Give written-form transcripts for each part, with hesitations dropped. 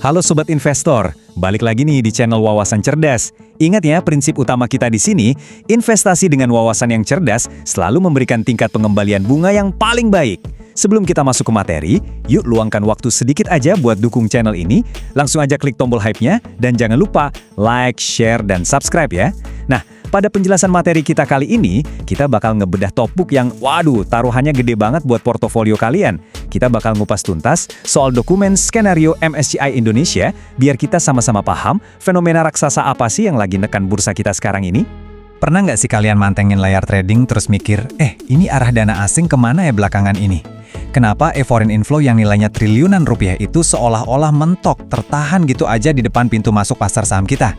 Halo Sobat Investor, balik lagi nih di channel Wawasan Cerdas. Ingat ya, prinsip utama kita di sini, investasi dengan wawasan yang cerdas selalu memberikan tingkat pengembalian bunga yang paling baik. Sebelum kita masuk ke materi, yuk luangkan waktu sedikit aja buat dukung channel ini. Langsung aja klik tombol hype-nya, dan jangan lupa like, share, dan subscribe ya. Nah, pada penjelasan materi kita kali ini, kita bakal ngebedah topik yang, waduh, taruhannya gede banget buat portofolio kalian. Kita bakal ngupas tuntas soal dokumen skenario MSCI Indonesia, biar kita sama-sama paham fenomena raksasa apa sih yang lagi nekan bursa kita sekarang ini. Pernah nggak sih kalian mantengin layar trading terus mikir, ini arah dana asing kemana ya belakangan ini? Kenapa foreign inflow yang nilainya triliunan rupiah itu seolah-olah mentok, tertahan gitu aja di depan pintu masuk pasar saham kita?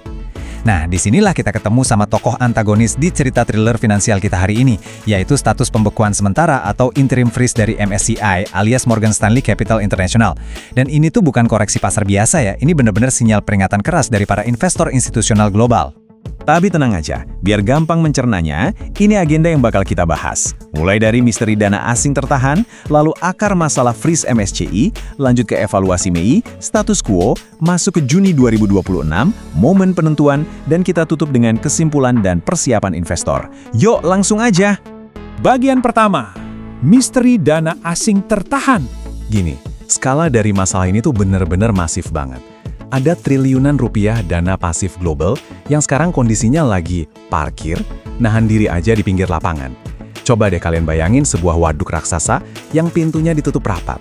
Nah, disinilah kita ketemu sama tokoh antagonis di cerita thriller finansial kita hari ini, yaitu status pembekuan sementara atau interim freeze dari MSCI alias Morgan Stanley Capital International. Dan ini tuh bukan koreksi pasar biasa ya, ini benar-benar sinyal peringatan keras dari para investor institusional global. Tapi tenang aja, biar gampang mencernanya, ini agenda yang bakal kita bahas. Mulai dari misteri dana asing tertahan, lalu akar masalah freeze MSCI, lanjut ke evaluasi Mei, status quo, masuk ke Juni 2026, momen penentuan, dan kita tutup dengan kesimpulan dan persiapan investor. Yuk, langsung aja! Bagian pertama, misteri dana asing tertahan. Gini, skala dari masalah ini tuh bener-bener masif banget. Ada triliunan rupiah dana pasif global yang sekarang kondisinya lagi parkir, nahan diri aja di pinggir lapangan. Coba deh kalian bayangin sebuah waduk raksasa yang pintunya ditutup rapat.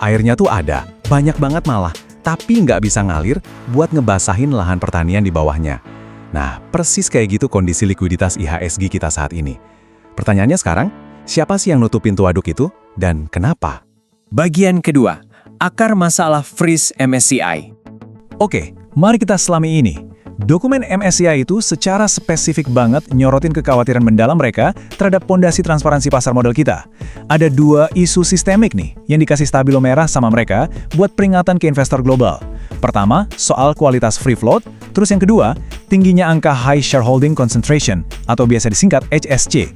Airnya tuh ada, banyak banget malah, tapi nggak bisa ngalir buat ngebasahin lahan pertanian di bawahnya. Nah, persis kayak gitu kondisi likuiditas IHSG kita saat ini. Pertanyaannya sekarang, siapa sih yang nutup pintu waduk itu dan kenapa? Bagian kedua, akar masalah freeze MSCI. Oke, mari kita selami ini. Dokumen MSCI itu secara spesifik banget nyorotin kekhawatiran mendalam mereka terhadap pondasi transparansi pasar modal kita. Ada dua isu sistemik nih yang dikasih stabilo merah sama mereka buat peringatan ke investor global. Pertama, soal kualitas free float, terus yang kedua, tingginya angka high shareholding concentration atau biasa disingkat HSC.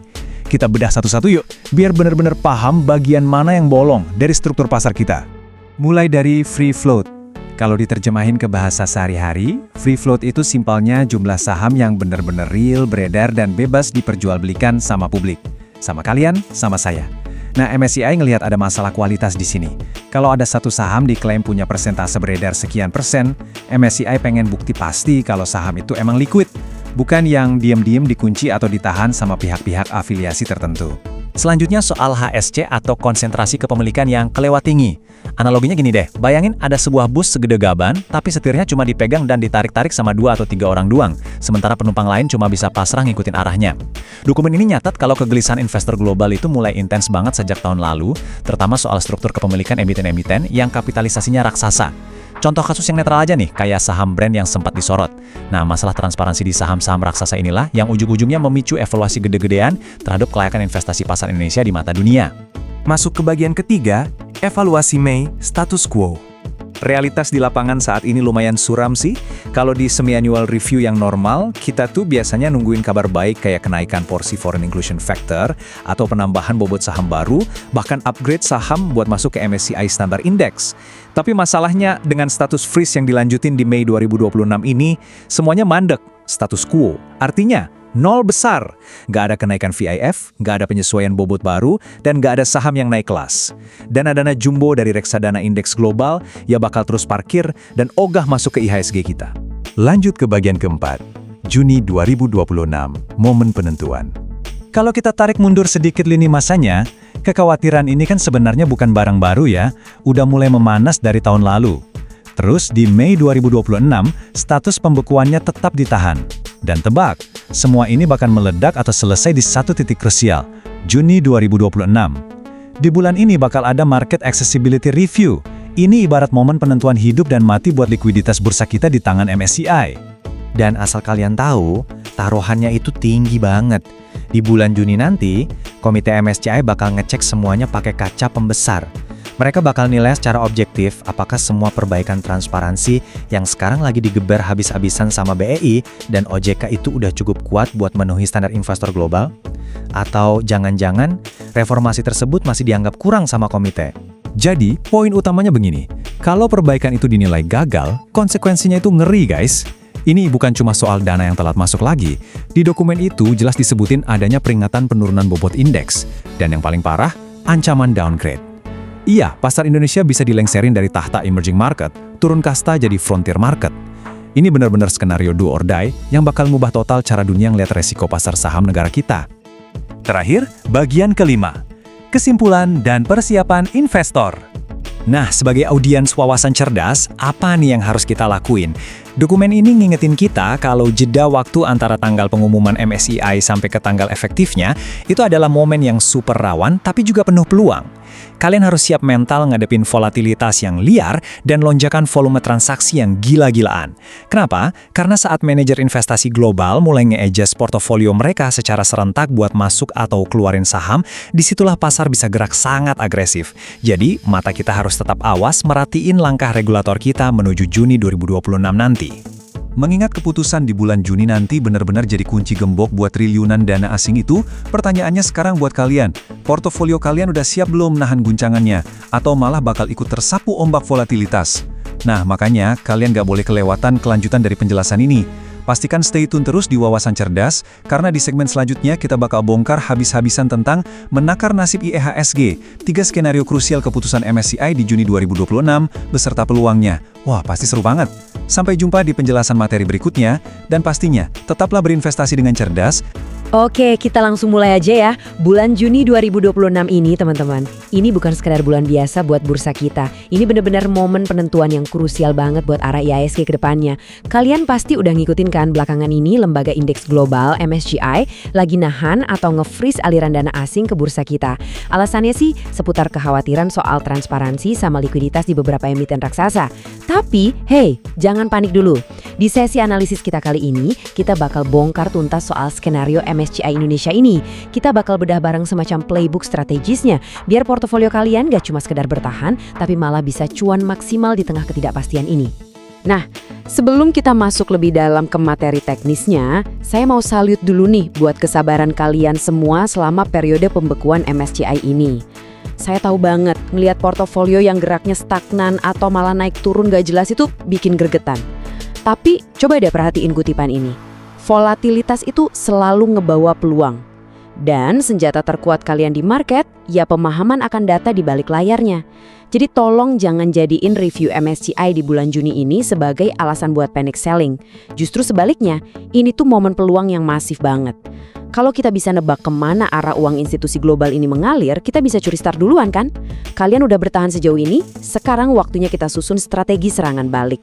Kita bedah satu-satu yuk, biar benar-benar paham bagian mana yang bolong dari struktur pasar kita. Mulai dari free float. Kalau diterjemahin ke bahasa sehari-hari, free float itu simpelnya jumlah saham yang benar-benar real, beredar, dan bebas diperjualbelikan sama publik. Sama kalian, sama saya. Nah, MSCI ngelihat ada masalah kualitas di sini. Kalau ada satu saham diklaim punya persentase beredar sekian persen, MSCI pengen bukti pasti kalau saham itu emang liquid, bukan yang diam-diam dikunci atau ditahan sama pihak-pihak afiliasi tertentu. Selanjutnya soal HSC atau konsentrasi kepemilikan yang kelewat tinggi. Analoginya gini deh, bayangin ada sebuah bus segede gaban, tapi setirnya cuma dipegang dan ditarik-tarik sama 2 atau 3 orang doang, sementara penumpang lain cuma bisa pasrah ngikutin arahnya. Dokumen ini nyatat kalau kegelisahan investor global itu mulai intens banget sejak tahun lalu, terutama soal struktur kepemilikan emiten-emiten yang kapitalisasinya raksasa. Contoh kasus yang netral aja nih, kayak saham brand yang sempat disorot. Nah, masalah transparansi di saham-saham raksasa inilah yang ujung-ujungnya memicu evaluasi gede-gedean terhadap kelayakan investasi pasar Indonesia di mata dunia. Masuk ke bagian ketiga, evaluasi Mei, status quo. Realitas di lapangan saat ini lumayan suram sih. Kalau di semi-annual review yang normal, kita tuh biasanya nungguin kabar baik kayak kenaikan porsi foreign inclusion factor, atau penambahan bobot saham baru, bahkan upgrade saham buat masuk ke MSCI Standard Index. Tapi masalahnya dengan status freeze yang dilanjutin di Mei 2026 ini, semuanya mandek, status quo. Artinya, nol besar, nggak ada kenaikan VIF, nggak ada penyesuaian bobot baru, dan nggak ada saham yang naik kelas. Dana-dana jumbo dari reksadana indeks global ya bakal terus parkir dan ogah masuk ke IHSG kita. Lanjut ke bagian keempat, Juni 2026, momen penentuan. Kalau kita tarik mundur sedikit lini masanya, kekhawatiran ini kan sebenarnya bukan barang baru ya, udah mulai memanas dari tahun lalu. Terus di Mei 2026, status pembekuannya tetap ditahan. Dan tebak, semua ini bakal meledak atau selesai di satu titik krusial, Juni 2026. Di bulan ini bakal ada Market Accessibility Review. Ini ibarat momen penentuan hidup dan mati buat likuiditas bursa kita di tangan MSCI. Dan asal kalian tahu, taruhannya itu tinggi banget. Di bulan Juni nanti, komite MSCI bakal ngecek semuanya pakai kaca pembesar. Mereka bakal nilai secara objektif apakah semua perbaikan transparansi yang sekarang lagi digeber habis-habisan sama BEI dan OJK itu udah cukup kuat buat memenuhi standar investor global? Atau jangan-jangan reformasi tersebut masih dianggap kurang sama komite? Jadi, poin utamanya begini. Kalau perbaikan itu dinilai gagal, konsekuensinya itu ngeri, guys. Ini bukan cuma soal dana yang telat masuk lagi. Di dokumen itu jelas disebutin adanya peringatan penurunan bobot indeks. Dan yang paling parah, ancaman downgrade. Iya, pasar Indonesia bisa dilengserin dari tahta emerging market, turun kasta jadi frontier market. Ini benar-benar skenario do or die yang bakal mengubah total cara dunia ngeliat resiko pasar saham negara kita. Terakhir, bagian kelima. Kesimpulan dan persiapan investor. Nah, sebagai audiens wawasan cerdas, apa nih yang harus kita lakuin? Dokumen ini ngingetin kita kalau jeda waktu antara tanggal pengumuman MSCI sampai ke tanggal efektifnya, itu adalah momen yang super rawan tapi juga penuh peluang. Kalian harus siap mental ngadepin volatilitas yang liar dan lonjakan volume transaksi yang gila-gilaan. Kenapa? Karena saat manajer investasi global mulai nge-adjust portofolio mereka secara serentak buat masuk atau keluarin saham, disitulah pasar bisa gerak sangat agresif. Jadi, mata kita harus tetap awas merhatiin langkah regulator kita menuju Juni 2026 nanti. Mengingat keputusan di bulan Juni nanti benar-benar jadi kunci gembok buat triliunan dana asing itu, pertanyaannya sekarang buat kalian, portofolio kalian udah siap belum nahan guncangannya? Atau malah bakal ikut tersapu ombak volatilitas? Nah, makanya kalian nggak boleh kelewatan kelanjutan dari penjelasan ini. Pastikan stay tune terus di Wawasan Cerdas, karena di segmen selanjutnya kita bakal bongkar habis-habisan tentang menakar nasib IHSG, 3 skenario krusial keputusan MSCI di Juni 2026, beserta peluangnya. Wah, pasti seru banget. Sampai jumpa di penjelasan materi berikutnya, dan pastinya, tetaplah berinvestasi dengan cerdas. Oke, kita langsung mulai aja ya. Bulan Juni 2026 ini, teman-teman. Ini bukan sekedar bulan biasa buat bursa kita. Ini benar-benar momen penentuan yang krusial banget buat arah IHSG ke depannya. Kalian pasti udah ngikutin kan belakangan ini lembaga indeks global MSCI lagi nahan atau nge-freeze aliran dana asing ke bursa kita. Alasannya sih seputar kekhawatiran soal transparansi sama likuiditas di beberapa emiten raksasa. Tapi, hey, jangan panik dulu. Di sesi analisis kita kali ini, kita bakal bongkar tuntas soal skenario MSCI Indonesia ini. Kita bakal bedah bareng semacam playbook strategisnya, biar portofolio kalian gak cuma sekedar bertahan, tapi malah bisa cuan maksimal di tengah ketidakpastian ini. Nah, sebelum kita masuk lebih dalam ke materi teknisnya, saya mau salute dulu nih buat kesabaran kalian semua selama periode pembekuan MSCI ini. Saya tahu banget, ngelihat portofolio yang geraknya stagnan atau malah naik turun gak jelas itu bikin gregetan. Tapi, coba deh perhatiin kutipan ini. Volatilitas itu selalu ngebawa peluang. Dan senjata terkuat kalian di market, ya pemahaman akan data di balik layarnya. Jadi tolong jangan jadiin review MSCI di bulan Juni ini sebagai alasan buat panic selling. Justru sebaliknya, ini tuh momen peluang yang masif banget. Kalau kita bisa nebak kemana arah uang institusi global ini mengalir, kita bisa curi start duluan kan? Kalian udah bertahan sejauh ini, sekarang waktunya kita susun strategi serangan balik.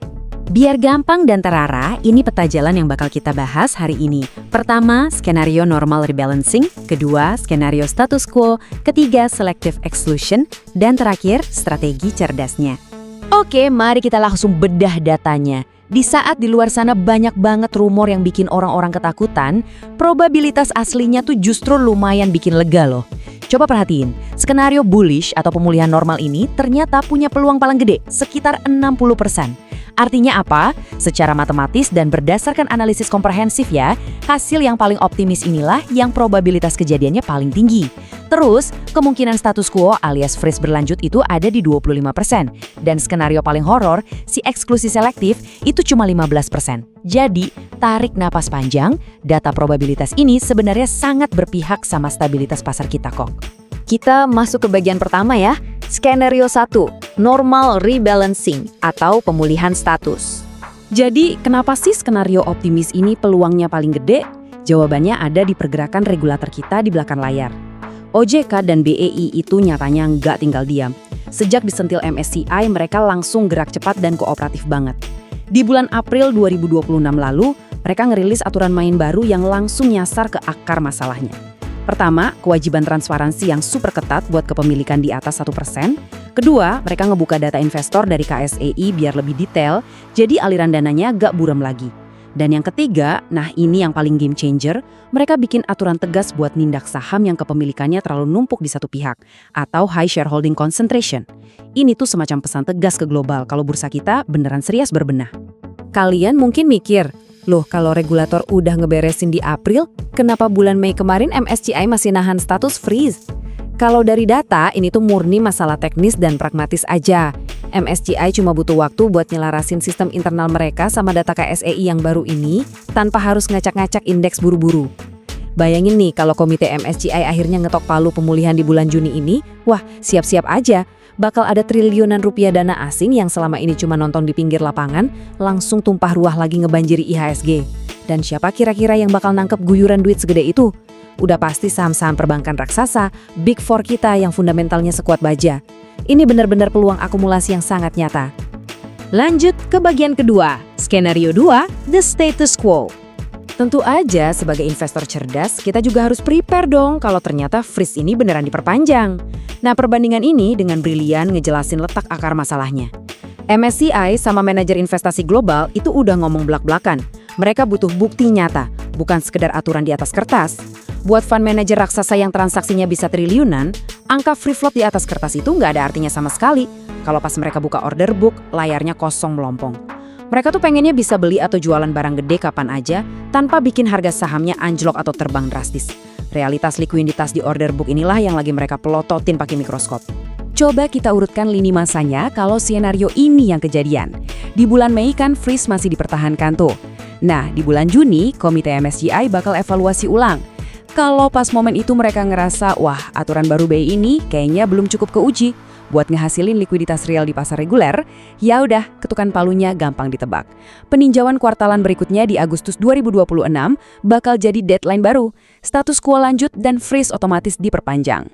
Biar gampang dan terarah, ini peta jalan yang bakal kita bahas hari ini. Pertama, skenario normal rebalancing. Kedua, skenario status quo. Ketiga, selective exclusion. Dan terakhir, strategi cerdasnya. Oke, mari kita langsung bedah datanya. Di saat di luar sana banyak banget rumor yang bikin orang-orang ketakutan, probabilitas aslinya tuh justru lumayan bikin lega loh. Coba perhatiin, skenario bullish atau pemulihan normal ini ternyata punya peluang paling gede, sekitar 60%. Artinya apa? Secara matematis dan berdasarkan analisis komprehensif ya, hasil yang paling optimis inilah yang probabilitas kejadiannya paling tinggi. Terus, kemungkinan status quo alias freeze berlanjut itu ada di 25%. Dan skenario paling horor, si eksklusi selektif, itu cuma 15%. Jadi, tarik napas panjang, data probabilitas ini sebenarnya sangat berpihak sama stabilitas pasar kita kok. Kita masuk ke bagian pertama ya. Skenario 1, normal rebalancing atau pemulihan status. Jadi, kenapa sih skenario optimis ini peluangnya paling gede? Jawabannya ada di pergerakan regulator kita di belakang layar. OJK dan BEI itu nyatanya nggak tinggal diam. Sejak disentil MSCI, mereka langsung gerak cepat dan kooperatif banget. Di bulan April 2026 lalu, mereka ngerilis aturan main baru yang langsung nyasar ke akar masalahnya. Pertama, kewajiban transparansi yang super ketat buat kepemilikan di atas 1%. Kedua, mereka ngebuka data investor dari KSEI biar lebih detail, jadi aliran dananya gak buram lagi. Dan yang ketiga, nah ini yang paling game changer, mereka bikin aturan tegas buat nindak saham yang kepemilikannya terlalu numpuk di satu pihak, atau high shareholding concentration. Ini tuh semacam pesan tegas ke global kalau bursa kita beneran serius berbenah. Kalian mungkin mikir, loh kalau regulator udah ngeberesin di April, kenapa bulan Mei kemarin MSCI masih nahan status freeze? Kalau dari data, ini tuh murni masalah teknis dan pragmatis aja. MSCI cuma butuh waktu buat nyelarasin sistem internal mereka sama data KSEI yang baru ini, tanpa harus ngacak-ngacak indeks buru-buru. Bayangin nih kalau komite MSCI akhirnya ngetok palu pemulihan di bulan Juni ini, wah siap-siap aja. Bakal ada triliunan rupiah dana asing yang selama ini cuma nonton di pinggir lapangan, langsung tumpah ruah lagi ngebanjiri IHSG. Dan siapa kira-kira yang bakal nangkep guyuran duit segede itu? Udah pasti saham-saham perbankan raksasa, Big Four kita yang fundamentalnya sekuat baja. Ini benar-benar peluang akumulasi yang sangat nyata. Lanjut ke bagian kedua, skenario 2, the status quo. Tentu aja sebagai investor cerdas, kita juga harus prepare dong kalau ternyata freeze ini beneran diperpanjang. Nah, perbandingan ini dengan brilian ngejelasin letak akar masalahnya. MSCI sama manajer investasi global itu udah ngomong belak-belakan. Mereka butuh bukti nyata, bukan sekedar aturan di atas kertas. Buat fund manager raksasa yang transaksinya bisa triliunan, angka free float di atas kertas itu nggak ada artinya sama sekali. Kalau pas mereka buka order book, layarnya kosong melompong. Mereka tuh pengennya bisa beli atau jualan barang gede kapan aja, tanpa bikin harga sahamnya anjlok atau terbang drastis. Realitas likuiditas di order book inilah yang lagi mereka pelototin pakai mikroskop. Coba kita urutkan lini masanya kalau skenario ini yang kejadian. Di bulan Mei kan freeze masih dipertahankan tuh. Nah, di bulan Juni, komite MSCI bakal evaluasi ulang. Kalau pas momen itu mereka ngerasa, wah aturan baru BI ini kayaknya belum cukup keuji buat ngehasilin likuiditas real di pasar reguler, ya udah ketukan palunya gampang ditebak. Peninjauan kuartalan berikutnya di Agustus 2026 bakal jadi deadline baru, status quo lanjut dan freeze otomatis diperpanjang.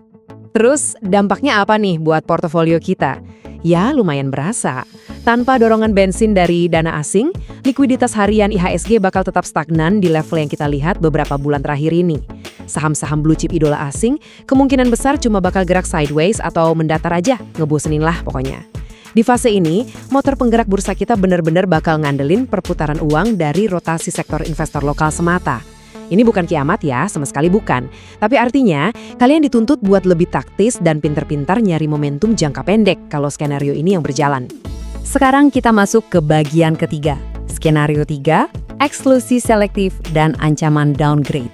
Terus dampaknya apa nih buat portofolio kita? Ya lumayan berasa. Tanpa dorongan bensin dari dana asing, likuiditas harian IHSG bakal tetap stagnan di level yang kita lihat beberapa bulan terakhir ini. Saham-saham blue chip idola asing kemungkinan besar cuma bakal gerak sideways atau mendatar aja, ngebosenin lah pokoknya. Di fase ini, motor penggerak bursa kita benar-benar bakal ngandelin perputaran uang dari rotasi sektor investor lokal semata. Ini bukan kiamat ya, sama sekali bukan. Tapi artinya, kalian dituntut buat lebih taktis dan pintar-pintar nyari momentum jangka pendek kalau skenario ini yang berjalan. Sekarang kita masuk ke bagian ketiga. Skenario 3, eksklusi selektif dan ancaman downgrade.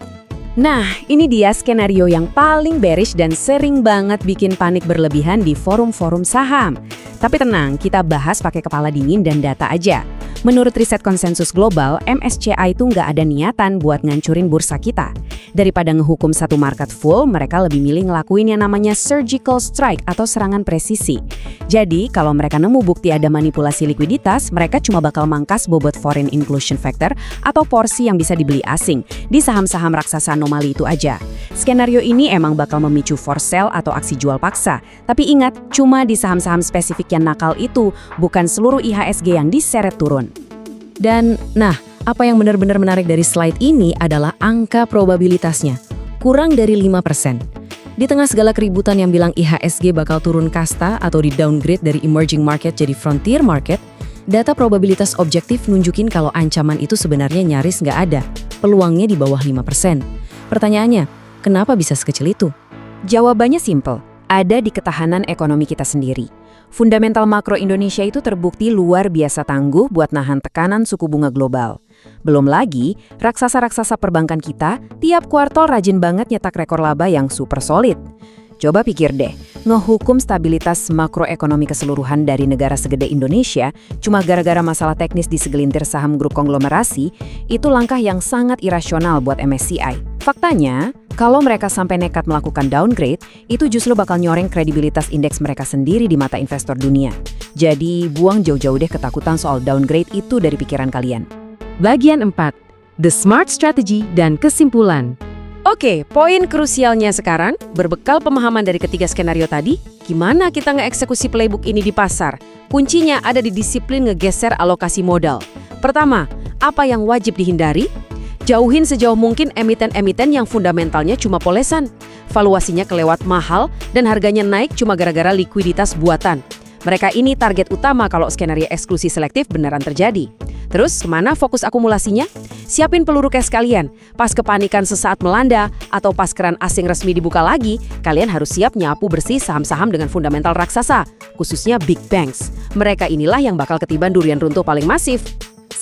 Nah, ini dia skenario yang paling bearish dan sering banget bikin panik berlebihan di forum-forum saham. Tapi tenang, kita bahas pakai kepala dingin dan data aja. Menurut riset konsensus global, MSCI itu nggak ada niatan buat ngancurin bursa kita. Daripada ngehukum satu market full, mereka lebih milih ngelakuin yang namanya surgical strike atau serangan presisi. Jadi, kalau mereka nemu bukti ada manipulasi likuiditas, mereka cuma bakal mangkas bobot foreign inclusion factor atau porsi yang bisa dibeli asing di saham-saham raksasa anomali itu aja. Skenario ini emang bakal memicu force sell atau aksi jual paksa. Tapi ingat, cuma di saham-saham spesifik yang nakal itu, bukan seluruh IHSG yang diseret turun. Dan, nah, apa yang benar-benar menarik dari slide ini adalah angka probabilitasnya. Kurang dari 5%. Di tengah segala keributan yang bilang IHSG bakal turun kasta atau di downgrade dari emerging market jadi frontier market, data probabilitas objektif nunjukin kalau ancaman itu sebenarnya nyaris nggak ada. Peluangnya di bawah 5%. Pertanyaannya, kenapa bisa sekecil itu? Jawabannya simple, ada di ketahanan ekonomi kita sendiri. Fundamental makro Indonesia itu terbukti luar biasa tangguh buat nahan tekanan suku bunga global. Belum lagi, raksasa-raksasa perbankan kita tiap kuartal rajin banget nyetak rekor laba yang super solid. Coba pikir deh, ngehukum stabilitas makroekonomi keseluruhan dari negara segede Indonesia cuma gara-gara masalah teknis di segelintir saham grup konglomerasi, itu langkah yang sangat irasional buat MSCI. Faktanya, kalau mereka sampai nekat melakukan downgrade, itu justru bakal nyoreng kredibilitas indeks mereka sendiri di mata investor dunia. Jadi, buang jauh-jauh deh ketakutan soal downgrade itu dari pikiran kalian. Bagian 4, The Smart Strategy dan kesimpulan. Oke, poin krusialnya sekarang, berbekal pemahaman dari ketiga skenario tadi, gimana kita ngeeksekusi playbook ini di pasar? Kuncinya ada di disiplin ngegeser alokasi modal. Pertama, apa yang wajib dihindari? Jauhin sejauh mungkin emiten-emiten yang fundamentalnya cuma polesan. Valuasinya kelewat mahal dan harganya naik cuma gara-gara likuiditas buatan. Mereka ini target utama kalau skenario eksklusi selektif beneran terjadi. Terus, kemana fokus akumulasinya? Siapin peluru cash kalian. Pas kepanikan sesaat melanda, atau pas keran asing resmi dibuka lagi, kalian harus siap nyapu bersih saham-saham dengan fundamental raksasa, khususnya big banks. Mereka inilah yang bakal ketiban durian runtuh paling masif.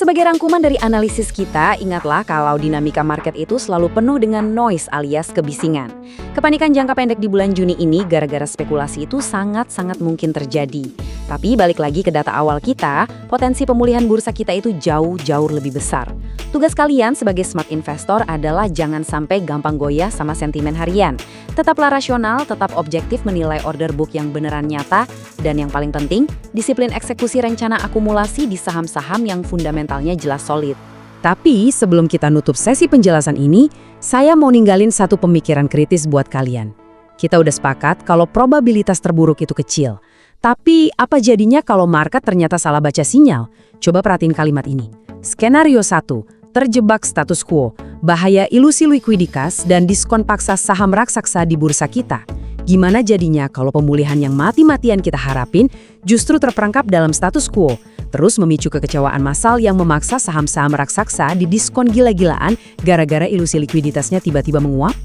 Sebagai rangkuman dari analisis kita, ingatlah kalau dinamika market itu selalu penuh dengan noise alias kebisingan. Kepanikan jangka pendek di bulan Juni ini gara-gara spekulasi itu sangat-sangat mungkin terjadi. Tapi balik lagi ke data awal kita, potensi pemulihan bursa kita itu jauh-jauh lebih besar. Tugas kalian sebagai smart investor adalah jangan sampai gampang goyah sama sentimen harian. Tetaplah rasional, tetap objektif menilai order book yang beneran nyata, dan yang paling penting, disiplin eksekusi rencana akumulasi di saham-saham yang fundamentalnya jelas solid. Tapi sebelum kita nutup sesi penjelasan ini, saya mau ninggalin satu pemikiran kritis buat kalian. Kita udah sepakat kalau probabilitas terburuk itu kecil. Tapi apa jadinya kalau market ternyata salah baca sinyal? Coba perhatiin kalimat ini. Skenario 1. Terjebak status quo, bahaya ilusi likuiditas, dan diskon paksa saham raksasa di bursa kita. Gimana jadinya kalau pemulihan yang mati-matian kita harapin justru terperangkap dalam status quo, terus memicu kekecewaan massal yang memaksa saham-saham raksasa di diskon gila-gilaan gara-gara ilusi likuiditasnya tiba-tiba menguap?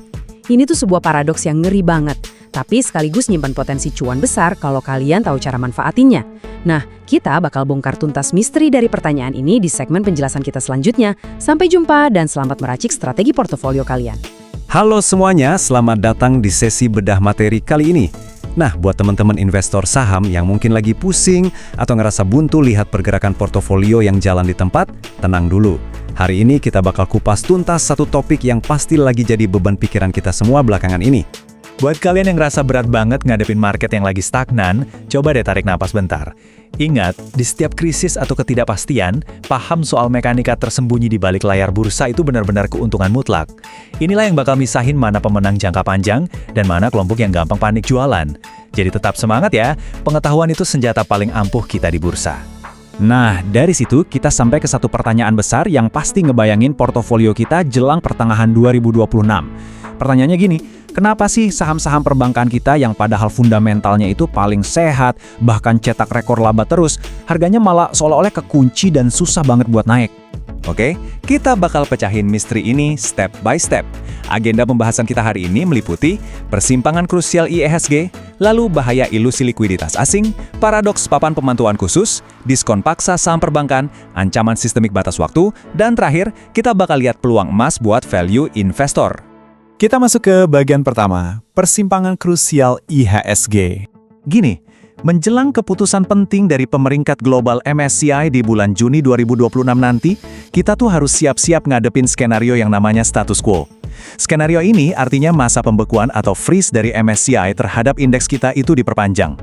Ini tuh sebuah paradoks yang ngeri banget, tapi sekaligus nyimpan potensi cuan besar kalau kalian tahu cara manfaatinnya. Nah, kita bakal bongkar tuntas misteri dari pertanyaan ini di segmen penjelasan kita selanjutnya. Sampai jumpa dan selamat meracik strategi portofolio kalian. Halo semuanya, selamat datang di sesi bedah materi kali ini. Nah, buat teman-teman investor saham yang mungkin lagi pusing atau ngerasa buntu lihat pergerakan portofolio yang jalan di tempat, tenang dulu. Hari ini kita bakal kupas tuntas satu topik yang pasti lagi jadi beban pikiran kita semua belakangan ini. Buat kalian yang ngerasa berat banget ngadepin market yang lagi stagnan, coba deh tarik napas bentar. Ingat, di setiap krisis atau ketidakpastian, paham soal mekanika tersembunyi di balik layar bursa itu benar-benar keuntungan mutlak. Inilah yang bakal misahin mana pemenang jangka panjang dan mana kelompok yang gampang panik jualan. Jadi tetap semangat ya, pengetahuan itu senjata paling ampuh kita di bursa. Nah, dari situ kita sampai ke satu pertanyaan besar yang pasti ngebayangin portofolio kita jelang pertengahan 2026. Pertanyaannya gini, kenapa sih saham-saham perbankan kita yang padahal fundamentalnya itu paling sehat, bahkan cetak rekor laba terus, harganya malah seolah-olah kekunci dan susah banget buat naik? Oke, kita bakal pecahin misteri ini step by step. Agenda pembahasan kita hari ini meliputi persimpangan krusial IIHSG, lalu bahaya ilusi likuiditas asing, paradoks papan pemantauan khusus, diskon paksa saham perbankan, ancaman sistemik batas waktu, dan terakhir, kita bakal lihat peluang emas buat value investor. Kita masuk ke bagian pertama, persimpangan krusial IHSG. Gini, menjelang keputusan penting dari pemeringkat global MSCI di bulan Juni 2026 nanti, kita tuh harus siap-siap ngadepin skenario yang namanya status quo. Skenario ini artinya masa pembekuan atau freeze dari MSCI terhadap indeks kita itu diperpanjang.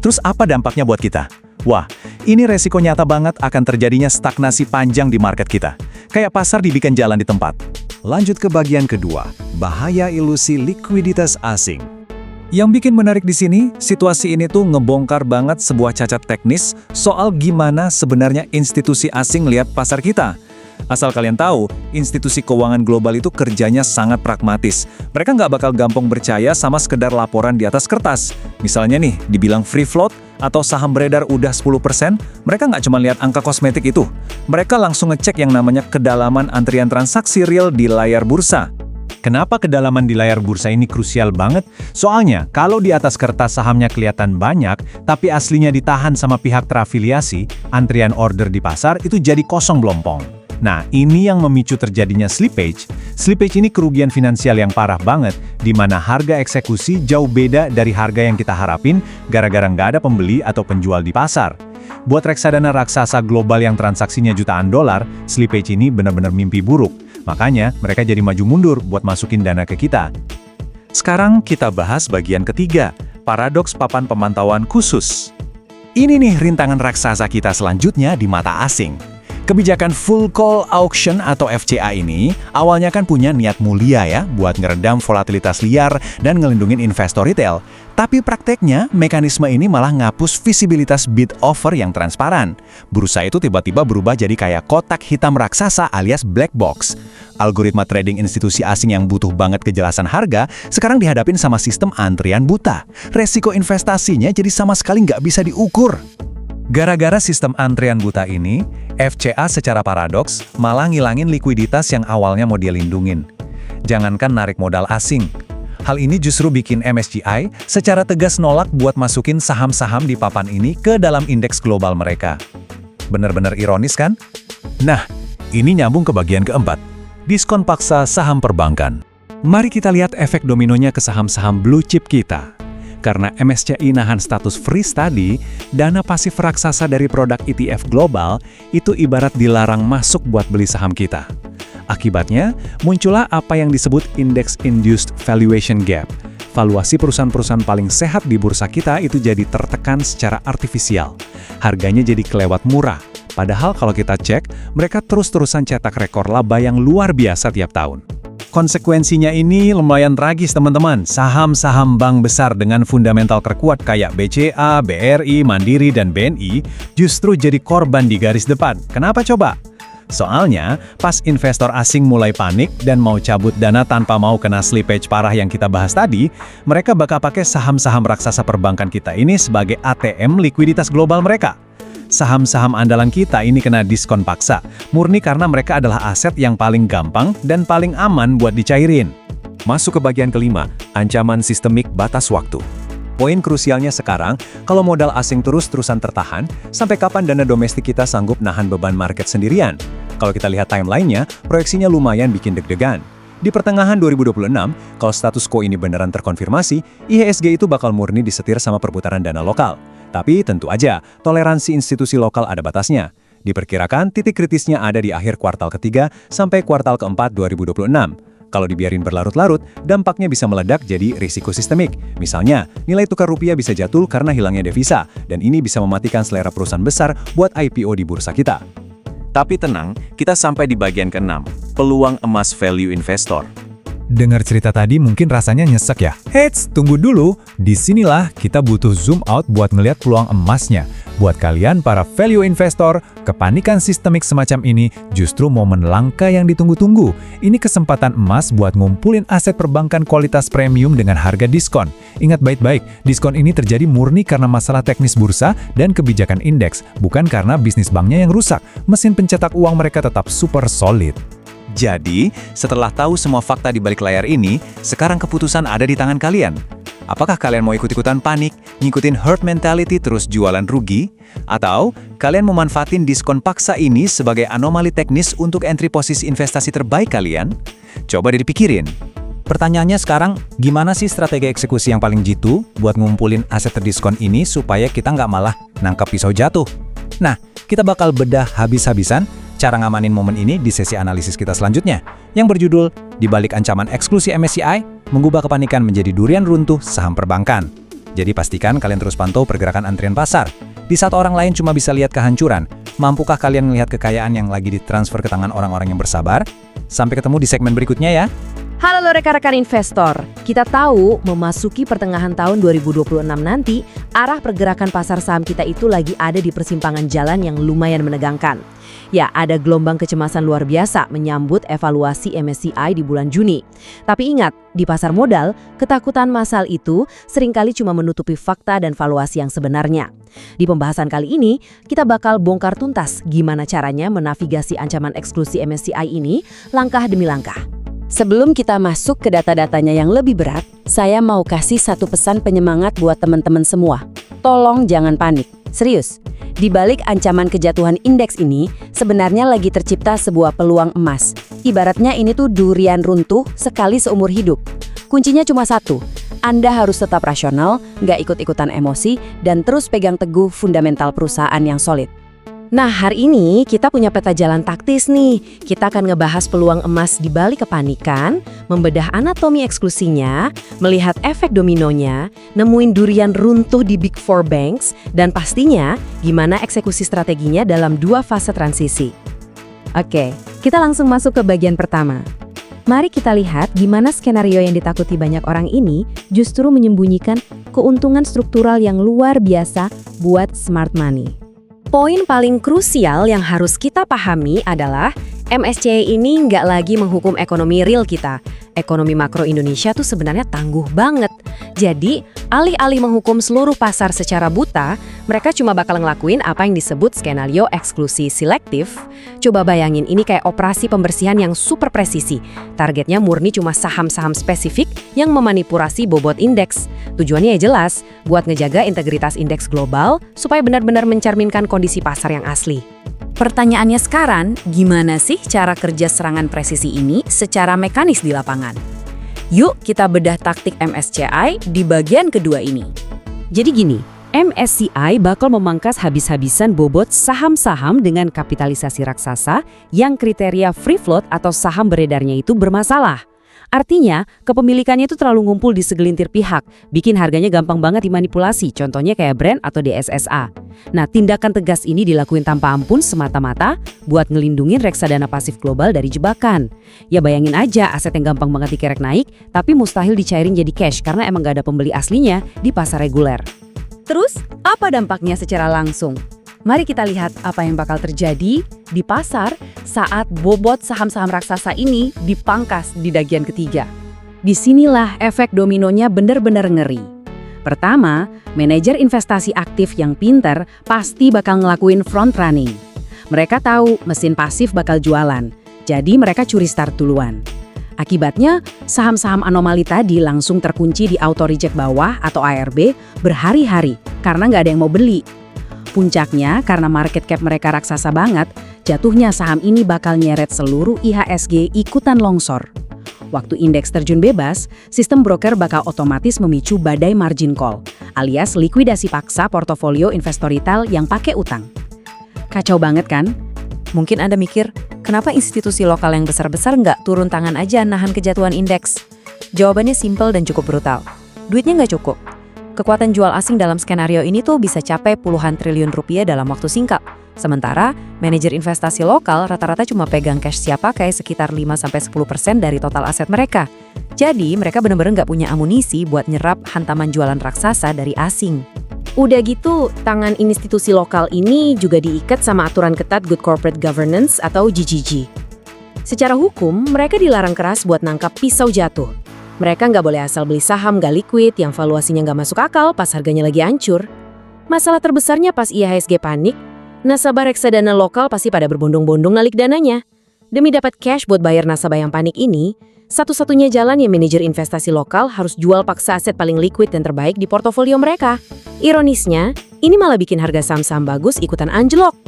Terus apa dampaknya buat kita? Wah, ini resiko nyata banget akan terjadinya stagnasi panjang di market kita. Kayak pasar dibikin jalan di tempat. Lanjut ke bagian kedua, bahaya ilusi likuiditas asing. Yang bikin menarik di sini, situasi ini tuh ngebongkar banget sebuah cacat teknis soal gimana sebenarnya institusi asing lihat pasar kita. Asal kalian tahu, institusi keuangan global itu kerjanya sangat pragmatis. Mereka nggak bakal gampang percaya sama sekedar laporan di atas kertas. Misalnya nih, dibilang free float atau saham beredar udah 10%, mereka nggak cuma lihat angka kosmetik itu. Mereka langsung ngecek yang namanya kedalaman antrian transaksi real di layar bursa. Kenapa kedalaman di layar bursa ini krusial banget? Soalnya, kalau di atas kertas sahamnya kelihatan banyak, tapi aslinya ditahan sama pihak terafiliasi, antrian order di pasar itu jadi kosong belompong. Nah, ini yang memicu terjadinya slippage. Slippage ini kerugian finansial yang parah banget, di mana harga eksekusi jauh beda dari harga yang kita harapin gara-gara nggak ada pembeli atau penjual di pasar. Buat reksadana raksasa global yang transaksinya jutaan dolar, slippage ini benar-benar mimpi buruk. Makanya, mereka jadi maju mundur buat masukin dana ke kita. Sekarang kita bahas bagian ketiga, paradoks papan pemantauan khusus. Ini nih rintangan raksasa kita selanjutnya di mata asing. Kebijakan full call auction atau FCA ini awalnya kan punya niat mulia ya buat ngeredam volatilitas liar dan ngelindungin investor retail. Tapi prakteknya, mekanisme ini malah ngapus visibilitas bid offer yang transparan. Bursa itu tiba-tiba berubah jadi kayak kotak hitam raksasa alias black box. Algoritma trading institusi asing yang butuh banget kejelasan harga, sekarang dihadapin sama sistem antrian buta. Resiko investasinya jadi sama sekali nggak bisa diukur. Gara-gara sistem antrean buta ini, FCA secara paradoks malah ngilangin likuiditas yang awalnya mau dia lindungin. Jangankan narik modal asing, hal ini justru bikin MSCI secara tegas nolak buat masukin saham-saham di papan ini ke dalam indeks global mereka. Bener-bener ironis kan? Nah, ini nyambung ke bagian keempat, diskon paksa saham perbankan. Mari kita lihat efek dominonya ke saham-saham blue chip kita. Karena MSCI nahan status freeze tadi, dana pasif raksasa dari produk ETF global itu ibarat dilarang masuk buat beli saham kita. Akibatnya, muncullah apa yang disebut Index-Induced Valuation Gap. Valuasi perusahaan-perusahaan paling sehat di bursa kita itu jadi tertekan secara artifisial. Harganya jadi kelewat murah. Padahal kalau kita cek, mereka terus-terusan cetak rekor laba yang luar biasa tiap tahun. Konsekuensinya ini lumayan tragis teman-teman. Saham-saham bank besar dengan fundamental terkuat kayak BCA, BRI, Mandiri, dan BNI justru jadi korban di garis depan. Kenapa coba? Soalnya, pas investor asing mulai panik dan mau cabut dana tanpa mau kena slippage parah yang kita bahas tadi, mereka bakal pakai saham-saham raksasa perbankan kita ini sebagai ATM likuiditas global mereka. Saham-saham andalan kita ini kena diskon paksa, murni karena mereka adalah aset yang paling gampang dan paling aman buat dicairin. Masuk ke bagian kelima, ancaman sistemik batas waktu. Poin krusialnya sekarang, kalau modal asing terus-terusan tertahan, sampai kapan dana domestik kita sanggup nahan beban market sendirian? Kalau kita lihat timeline-nya, proyeksinya lumayan bikin deg-degan. Di pertengahan 2026, kalau status quo ini beneran terkonfirmasi, IHSG itu bakal murni disetir sama perputaran dana lokal. Tapi tentu aja, toleransi institusi lokal ada batasnya. Diperkirakan titik kritisnya ada di akhir kuartal ketiga sampai kuartal keempat 2026. Kalau dibiarin berlarut-larut, dampaknya bisa meledak jadi risiko sistemik. Misalnya, nilai tukar rupiah bisa jatuh karena hilangnya devisa, dan ini bisa mematikan selera perusahaan besar buat IPO di bursa kita. Tapi tenang, kita sampai di bagian ke-6, peluang emas value investor. Dengar cerita tadi mungkin rasanya nyesek ya. Heits, tunggu dulu. Disinilah kita butuh zoom out buat ngelihat peluang emasnya. Buat kalian para value investor, kepanikan sistemik semacam ini justru momen langka yang ditunggu-tunggu. Ini kesempatan emas buat ngumpulin aset perbankan kualitas premium dengan harga diskon. Ingat baik-baik, diskon ini terjadi murni karena masalah teknis bursa dan kebijakan indeks, bukan karena bisnis banknya yang rusak. Mesin pencetak uang mereka tetap super solid. Jadi, setelah tahu semua fakta di balik layar ini, sekarang keputusan ada di tangan kalian. Apakah kalian mau ikut-ikutan panik, ngikutin herd mentality terus jualan rugi? Atau kalian memanfaatin diskon paksa ini sebagai anomali teknis untuk entry posisi investasi terbaik kalian? Coba dipikirin. Pertanyaannya sekarang, gimana sih strategi eksekusi yang paling jitu buat ngumpulin aset terdiskon ini supaya kita nggak malah nangkap pisau jatuh? Nah, kita bakal bedah habis-habisan cara ngamanin momen ini di sesi analisis kita selanjutnya, yang berjudul Di Balik Ancaman Eksklusi MSCI, Mengubah Kepanikan Menjadi Durian Runtuh Saham Perbankan. Jadi pastikan kalian terus pantau pergerakan antrian pasar. Di saat orang lain cuma bisa lihat kehancuran, mampukah kalian melihat kekayaan yang lagi ditransfer ke tangan orang-orang yang bersabar? Sampai ketemu di segmen berikutnya ya. Halo rekan-rekan investor, kita tahu memasuki pertengahan tahun 2026 nanti, arah pergerakan pasar saham kita itu lagi ada di persimpangan jalan yang lumayan menegangkan. Ya, ada gelombang kecemasan luar biasa menyambut evaluasi MSCI di bulan Juni. Tapi ingat, di pasar modal, ketakutan massal itu seringkali cuma menutupi fakta dan valuasi yang sebenarnya. Di pembahasan kali ini, kita bakal bongkar tuntas gimana caranya menavigasi ancaman eksklusi MSCI ini langkah demi langkah. Sebelum kita masuk ke data-datanya yang lebih berat, saya mau kasih satu pesan penyemangat buat teman-teman semua. Tolong jangan panik. Serius, di balik ancaman kejatuhan indeks ini, sebenarnya lagi tercipta sebuah peluang emas. Ibaratnya ini tuh durian runtuh sekali seumur hidup. Kuncinya cuma satu, Anda harus tetap rasional, nggak ikut-ikutan emosi, dan terus pegang teguh fundamental perusahaan yang solid. Nah, hari ini kita punya peta jalan taktis nih. Kita akan ngebahas peluang emas di balik kepanikan, membedah anatomi eksklusinya, melihat efek dominonya, nemuin durian runtuh di Big Four Banks, dan pastinya gimana eksekusi strateginya dalam 2 fase transisi. Oke, kita langsung masuk ke bagian pertama. Mari kita lihat gimana skenario yang ditakuti banyak orang ini justru menyembunyikan keuntungan struktural yang luar biasa buat smart money. Poin paling krusial yang harus kita pahami adalah MSCI ini nggak lagi menghukum ekonomi real kita. Ekonomi makro Indonesia tuh sebenarnya tangguh banget. Jadi, alih-alih menghukum seluruh pasar secara buta, mereka cuma bakal ngelakuin apa yang disebut skenario eksklusi selektif. Coba bayangin, ini kayak operasi pembersihan yang super presisi. Targetnya murni cuma saham-saham spesifik yang memanipulasi bobot indeks. Tujuannya ya jelas, buat ngejaga integritas indeks global supaya benar-benar mencerminkan kondisi pasar yang asli. Pertanyaannya sekarang, gimana sih cara kerja serangan presisi ini secara mekanis di lapangan? Yuk kita bedah taktik MSCI di bagian kedua ini. Jadi gini, MSCI bakal memangkas habis-habisan bobot saham-saham dengan kapitalisasi raksasa yang kriteria free float atau saham beredarnya itu bermasalah. Artinya, kepemilikannya itu terlalu ngumpul di segelintir pihak, bikin harganya gampang banget dimanipulasi, contohnya kayak Brand atau DSSA. Nah, tindakan tegas ini dilakuin tanpa ampun semata-mata buat ngelindungin reksadana pasif global dari jebakan. Ya bayangin aja aset yang gampang banget dikerek naik, tapi mustahil dicairin jadi cash karena emang gak ada pembeli aslinya di pasar reguler. Terus, apa dampaknya secara langsung? Mari kita lihat apa yang bakal terjadi di pasar saat bobot saham-saham raksasa ini dipangkas di bagian ketiga. Disinilah efek dominonya benar-benar ngeri. Pertama, manajer investasi aktif yang pinter pasti bakal ngelakuin front running. Mereka tahu mesin pasif bakal jualan, jadi mereka curi start duluan. Akibatnya, saham-saham anomali tadi langsung terkunci di auto reject bawah atau ARB berhari-hari karena nggak ada yang mau beli. Puncaknya, karena market cap mereka raksasa banget, jatuhnya saham ini bakal nyeret seluruh IHSG ikutan longsor. Waktu indeks terjun bebas, sistem broker bakal otomatis memicu badai margin call, alias likuidasi paksa portofolio investor retail yang pakai utang. Kacau banget kan? Mungkin Anda mikir, kenapa institusi lokal yang besar-besar nggak turun tangan aja nahan kejatuhan indeks? Jawabannya simpel dan cukup brutal. Duitnya nggak cukup. Kekuatan jual asing dalam skenario ini tuh bisa capai puluhan triliun rupiah dalam waktu singkat. Sementara, manajer investasi lokal rata-rata cuma pegang cash siap pakai sekitar 5-10% dari total aset mereka. Jadi, mereka benar-benar nggak punya amunisi buat nyerap hantaman jualan raksasa dari asing. Udah gitu, tangan institusi lokal ini juga diikat sama aturan ketat Good Corporate Governance atau GGG. Secara hukum, mereka dilarang keras buat nangkap pisau jatuh. Mereka nggak boleh asal beli saham nggak liquid yang valuasinya nggak masuk akal pas harganya lagi hancur. Masalah terbesarnya pas IHSG panik, nasabah reksadana lokal pasti pada berbondong-bondong nalik dananya. Demi dapat cash buat bayar nasabah yang panik ini, satu-satunya jalan yang manajer investasi lokal harus jual paksa aset paling liquid dan terbaik di portofolio mereka. Ironisnya, ini malah bikin harga saham-saham bagus ikutan anjlok.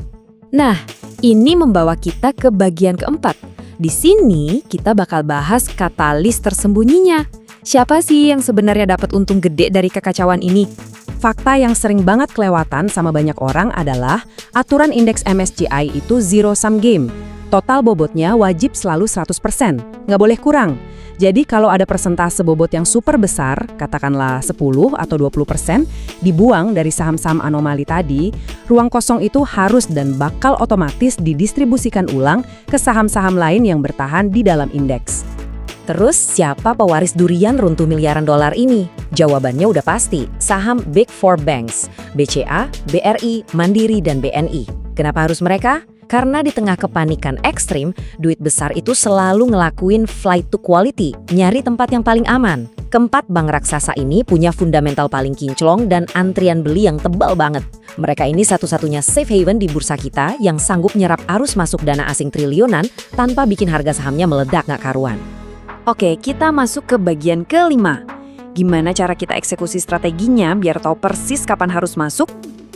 Nah, ini membawa kita ke bagian keempat. Di sini kita bakal bahas katalis tersembunyinya. Siapa sih yang sebenarnya dapat untung gede dari kekacauan ini? Fakta yang sering banget kelewatan sama banyak orang adalah aturan indeks MSCI itu zero sum game. Total bobotnya wajib selalu 100%, nggak boleh kurang. Jadi kalau ada persentase bobot yang super besar, katakanlah 10 atau 20%, dibuang dari saham-saham anomali tadi, ruang kosong itu harus dan bakal otomatis didistribusikan ulang ke saham-saham lain yang bertahan di dalam indeks. Terus siapa pewaris durian runtuh miliaran dolar ini? Jawabannya udah pasti, saham Big Four Banks, BCA, BRI, Mandiri, dan BNI. Kenapa harus mereka? Karena di tengah kepanikan ekstrim, duit besar itu selalu ngelakuin flight to quality, nyari tempat yang paling aman. Keempat bank raksasa ini punya fundamental paling kinclong dan antrian beli yang tebal banget. Mereka ini satu-satunya safe haven di bursa kita yang sanggup nyerap arus masuk dana asing triliunan tanpa bikin harga sahamnya meledak nggak karuan. Oke, kita masuk ke bagian kelima. Gimana cara kita eksekusi strateginya biar tahu persis kapan harus masuk?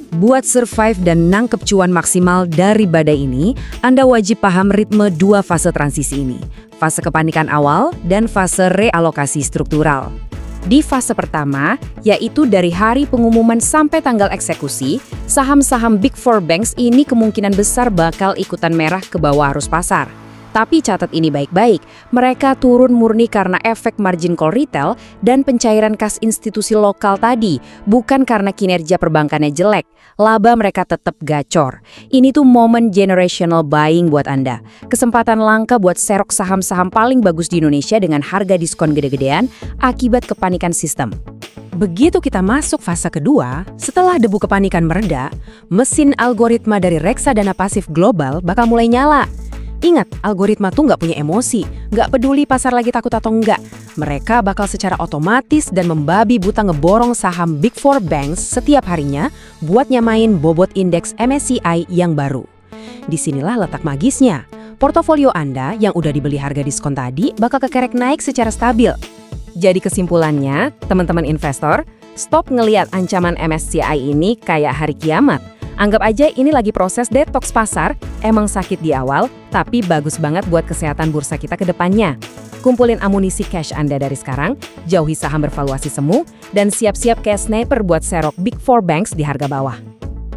Buat survive dan nangkep cuan maksimal dari badai ini, Anda wajib paham ritme dua fase transisi ini. Fase kepanikan awal dan fase realokasi struktural. Di fase pertama, yaitu dari hari pengumuman sampai tanggal eksekusi, saham-saham Big Four Banks ini kemungkinan besar bakal ikutan merah ke bawah arus pasar. Tapi catat ini baik-baik, mereka turun murni karena efek margin call retail dan pencairan kas institusi lokal tadi, bukan karena kinerja perbankannya jelek. Laba mereka tetap gacor. Ini tuh momen generational buying buat Anda. Kesempatan langka buat serok saham-saham paling bagus di Indonesia dengan harga diskon gede-gedean akibat kepanikan sistem. Begitu kita masuk fase kedua, setelah debu kepanikan mereda, mesin algoritma dari reksadana pasif global bakal mulai nyala. Ingat, algoritma tuh nggak punya emosi, nggak peduli pasar lagi takut atau enggak. Mereka bakal secara otomatis dan membabi buta ngeborong saham Big Four Banks setiap harinya buat nyamain bobot indeks MSCI yang baru. Disinilah letak magisnya. Portofolio Anda yang udah dibeli harga diskon tadi bakal kekerek naik secara stabil. Jadi kesimpulannya, teman-teman investor, stop ngelihat ancaman MSCI ini kayak hari kiamat. Anggap aja ini lagi proses detox pasar, emang sakit di awal, tapi bagus banget buat kesehatan bursa kita ke depannya. Kumpulin amunisi cash Anda dari sekarang, jauhi saham bervaluasi semu, dan siap-siap kayak sniper buat serok Big Four Banks di harga bawah.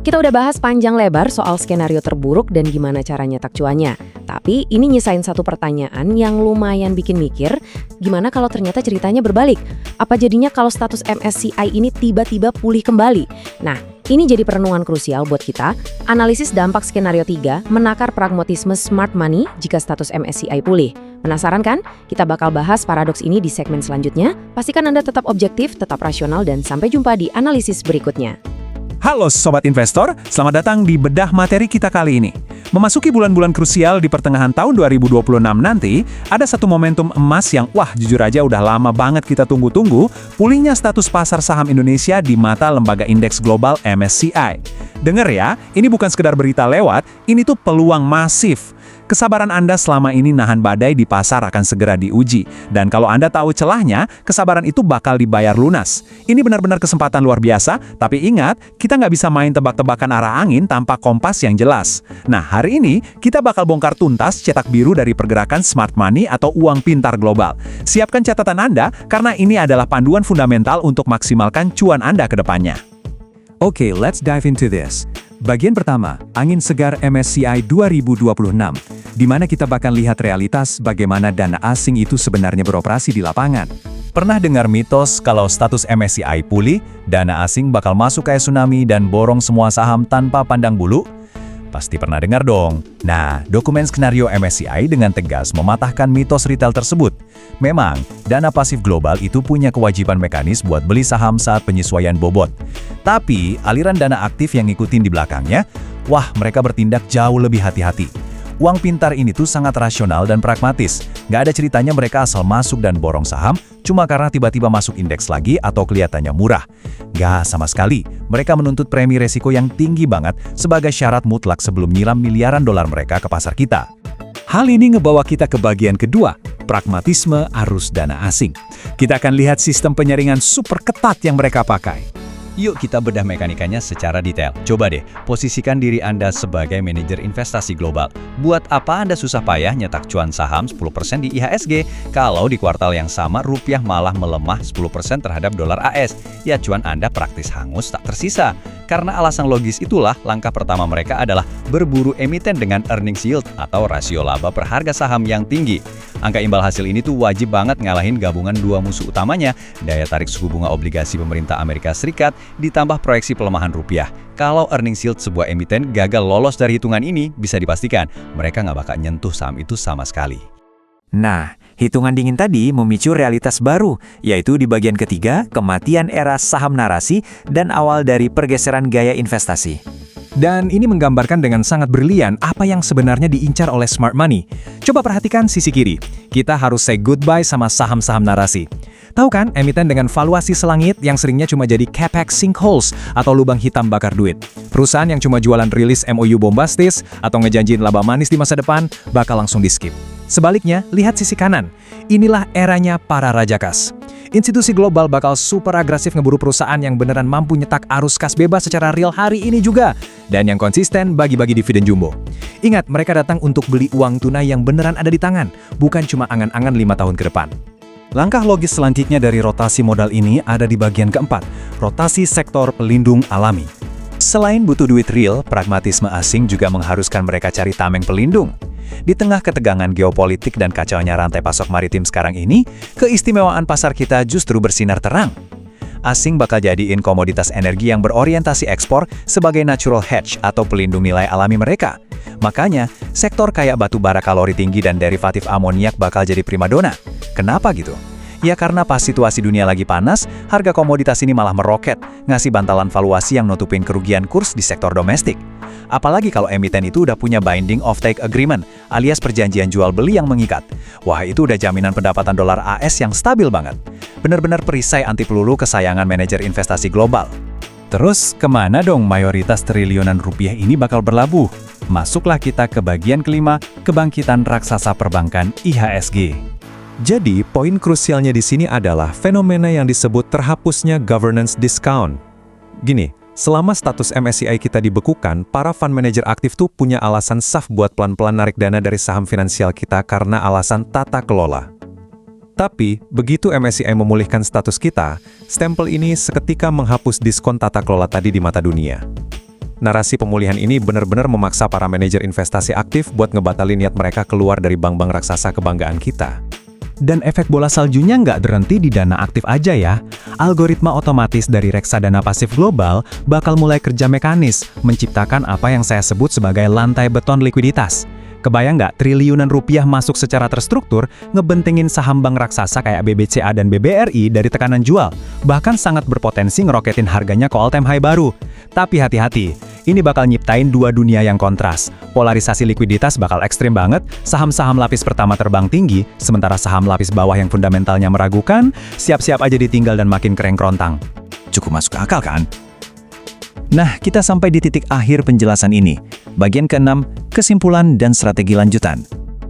Kita udah bahas panjang lebar soal skenario terburuk dan gimana cara nyetak cuannya. Tapi ini nyisain satu pertanyaan yang lumayan bikin mikir, gimana kalau ternyata ceritanya berbalik? Apa jadinya kalau status MSCI ini tiba-tiba pulih kembali? Nah, ini jadi perenungan krusial buat kita. Analisis dampak skenario 3 menakar pragmatisme smart money jika status MSCI pulih. Penasaran kan? Kita bakal bahas paradoks ini di segmen selanjutnya. Pastikan Anda tetap objektif, tetap rasional, dan sampai jumpa di analisis berikutnya. Halo Sobat Investor, selamat datang di bedah materi kita kali ini. Memasuki bulan-bulan krusial di pertengahan tahun 2026 nanti, ada satu momentum emas yang jujur aja udah lama banget kita tunggu-tunggu, pulihnya status pasar saham Indonesia di mata lembaga indeks global MSCI. Dengar ya, ini bukan sekedar berita lewat, ini tuh peluang masif. Kesabaran Anda selama ini nahan badai di pasar akan segera diuji. Dan kalau Anda tahu celahnya, kesabaran itu bakal dibayar lunas. Ini benar-benar kesempatan luar biasa, tapi ingat, kita nggak bisa main tebak-tebakan arah angin tanpa kompas yang jelas. Nah, hari ini kita bakal bongkar tuntas cetak biru dari pergerakan smart money atau uang pintar global. Siapkan catatan Anda, karena ini adalah panduan fundamental untuk maksimalkan cuan Anda ke depannya. Oke, let's dive into this. Bagian pertama, angin segar MSCI 2026, di mana kita bakal lihat realitas bagaimana dana asing itu sebenarnya beroperasi di lapangan. Pernah dengar mitos kalau status MSCI pulih, dana asing bakal masuk kayak tsunami dan borong semua saham tanpa pandang bulu? Pasti pernah dengar dong. Nah, dokumen skenario MSCI dengan tegas mematahkan mitos retail tersebut. Memang, dana pasif global itu punya kewajiban mekanis buat beli saham saat penyesuaian bobot. Tapi, aliran dana aktif yang ngikutin di belakangnya, mereka bertindak jauh lebih hati-hati. Uang pintar ini tuh sangat rasional dan pragmatis. Nggak ada ceritanya mereka asal masuk dan borong saham cuma karena tiba-tiba masuk indeks lagi atau kelihatannya murah. Nggak sama sekali. Mereka menuntut premi resiko yang tinggi banget sebagai syarat mutlak sebelum nyiram miliaran dolar mereka ke pasar kita. Hal ini ngebawa kita ke bagian kedua, pragmatisme arus dana asing. Kita akan lihat sistem penyaringan super ketat yang mereka pakai. Yuk kita bedah mekanikanya secara detail. Coba deh, posisikan diri Anda sebagai manajer investasi global. Buat apa Anda susah payah nyetak cuan saham 10% di IHSG, kalau di kuartal yang sama rupiah malah melemah 10% terhadap dolar AS? Ya cuan Anda praktis hangus tak tersisa. Karena alasan logis itulah, langkah pertama mereka adalah berburu emiten dengan earnings yield atau rasio laba per harga saham yang tinggi. Angka imbal hasil ini tuh wajib banget ngalahin gabungan dua musuh utamanya, daya tarik suku bunga obligasi pemerintah Amerika Serikat ditambah proyeksi pelemahan rupiah. Kalau earnings yield sebuah emiten gagal lolos dari hitungan ini, bisa dipastikan mereka nggak bakal nyentuh saham itu sama sekali. Nah, hitungan dingin tadi memicu realitas baru, yaitu di bagian ketiga, kematian era saham narasi dan awal dari pergeseran gaya investasi. Dan ini menggambarkan dengan sangat brilian apa yang sebenarnya diincar oleh smart money. Coba perhatikan sisi kiri. Kita harus say goodbye sama saham-saham narasi. Tahu kan, emiten dengan valuasi selangit yang seringnya cuma jadi capex sinkholes atau lubang hitam bakar duit. Perusahaan yang cuma jualan rilis MOU bombastis atau ngejanjiin laba manis di masa depan bakal langsung di-skip. Sebaliknya, lihat sisi kanan. Inilah eranya para raja kas. Institusi global bakal super agresif ngeburu perusahaan yang beneran mampu nyetak arus kas bebas secara real hari ini juga. Dan yang konsisten bagi-bagi dividen jumbo. Ingat, mereka datang untuk beli uang tunai yang beneran ada di tangan, bukan cuma angan-angan 5 tahun ke depan. Langkah logis selanjutnya dari rotasi modal ini ada di bagian keempat, rotasi sektor pelindung alami. Selain butuh duit real, pragmatisme asing juga mengharuskan mereka cari tameng pelindung. Di tengah ketegangan geopolitik dan kacaunya rantai pasok maritim sekarang ini, keistimewaan pasar kita justru bersinar terang. Asing bakal jadiin komoditas energi yang berorientasi ekspor sebagai natural hedge atau pelindung nilai alami mereka. Makanya, sektor kayak batu bara kalori tinggi dan derivatif amoniak bakal jadi primadona. Kenapa gitu? Ya karena pas situasi dunia lagi panas, harga komoditas ini malah meroket, ngasih bantalan valuasi yang nutupin kerugian kurs di sektor domestik. Apalagi kalau emiten itu udah punya binding offtake agreement, alias perjanjian jual beli yang mengikat. Wah, itu udah jaminan pendapatan dolar AS yang stabil banget. Bener-bener perisai anti peluru kesayangan manajer investasi global. Terus, kemana dong mayoritas triliunan rupiah ini bakal berlabuh? Masuklah kita ke bagian kelima, kebangkitan raksasa perbankan IHSG. Jadi, poin krusialnya di sini adalah fenomena yang disebut terhapusnya governance discount. Gini, selama status MSCI kita dibekukan, para fund manager aktif tuh punya alasan sah buat pelan-pelan narik dana dari saham finansial kita karena alasan tata kelola. Tapi, begitu MSCI memulihkan status kita, stempel ini seketika menghapus diskon tata kelola tadi di mata dunia. Narasi pemulihan ini benar-benar memaksa para manajer investasi aktif buat ngebatalin niat mereka keluar dari bank-bank raksasa kebanggaan kita. Dan efek bola saljunya nggak berhenti di dana aktif aja ya. Algoritma otomatis dari reksadana pasif global bakal mulai kerja mekanis, menciptakan apa yang saya sebut sebagai lantai beton likuiditas. Kebayang nggak triliunan rupiah masuk secara terstruktur, ngebentengin saham bank raksasa kayak BBCA dan BBRI dari tekanan jual, bahkan sangat berpotensi ngeroketin harganya ke all-time high baru. Tapi hati-hati, ini bakal nyiptain dua dunia yang kontras. Polarisasi likuiditas bakal ekstrim banget, saham-saham lapis pertama terbang tinggi, sementara saham lapis bawah yang fundamentalnya meragukan, siap-siap aja ditinggal dan makin keren kerontang. Cukup masuk akal kan? Nah, kita sampai di titik akhir penjelasan ini. Bagian ke-6, kesimpulan dan strategi lanjutan.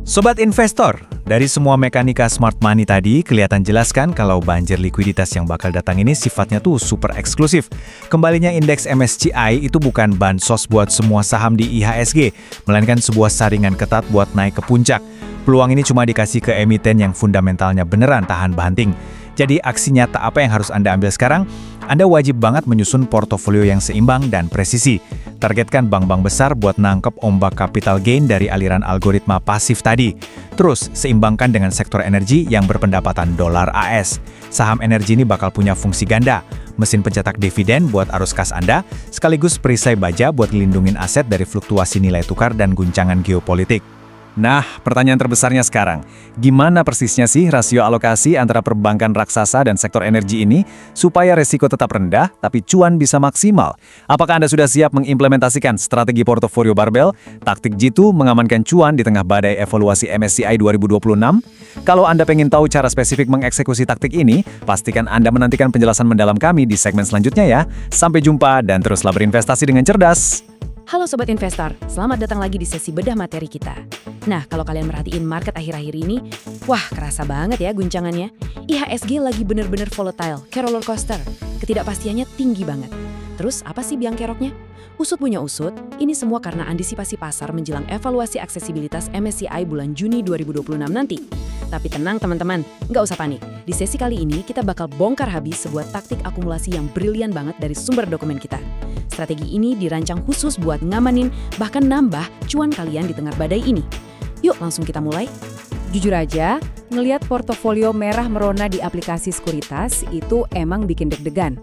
Sobat investor, dari semua mekanika smart money tadi, kelihatan jelas kan kalau banjir likuiditas yang bakal datang ini sifatnya tuh super eksklusif. Kembalinya indeks MSCI itu bukan bansos buat semua saham di IHSG, melainkan sebuah saringan ketat buat naik ke puncak. Peluang ini cuma dikasih ke emiten yang fundamentalnya beneran tahan banting. Jadi aksi nyata apa yang harus Anda ambil sekarang? Anda wajib banget menyusun portofolio yang seimbang dan presisi. Targetkan bank-bank besar buat nangkep ombak capital gain dari aliran algoritma pasif tadi. Terus, seimbangkan dengan sektor energi yang berpendapatan dolar AS. Saham energi ini bakal punya fungsi ganda. Mesin pencetak dividen buat arus kas Anda, sekaligus perisai baja buat ngelindungin aset dari fluktuasi nilai tukar dan guncangan geopolitik. Nah, pertanyaan terbesarnya sekarang, gimana persisnya sih rasio alokasi antara perbankan raksasa dan sektor energi ini supaya resiko tetap rendah tapi cuan bisa maksimal? Apakah Anda sudah siap mengimplementasikan strategi portofolio barbel, taktik jitu mengamankan cuan di tengah badai evaluasi MSCI 2026? Kalau Anda pengen tahu cara spesifik mengeksekusi taktik ini, pastikan Anda menantikan penjelasan mendalam kami di segmen selanjutnya ya. Sampai jumpa dan teruslah berinvestasi dengan cerdas. Halo Sobat Investor, selamat datang lagi di sesi bedah materi kita. Nah, kalau kalian merhatiin market akhir-akhir ini, wah kerasa banget ya guncangannya. IHSG lagi bener-bener volatile, kayak roller coaster. Ketidakpastiannya tinggi banget. Terus apa sih biang keroknya? Usut punya usut, ini semua karena antisipasi pasar menjelang evaluasi aksesibilitas MSCI bulan Juni 2026 nanti. Tapi tenang teman-teman, nggak usah panik. Di sesi kali ini kita bakal bongkar habis sebuah taktik akumulasi yang brilian banget dari sumber dokumen kita. Strategi ini dirancang khusus buat ngamanin bahkan nambah cuan kalian di tengah badai ini. Yuk langsung kita mulai. Jujur aja, ngelihat portofolio merah merona di aplikasi sekuritas itu emang bikin deg-degan.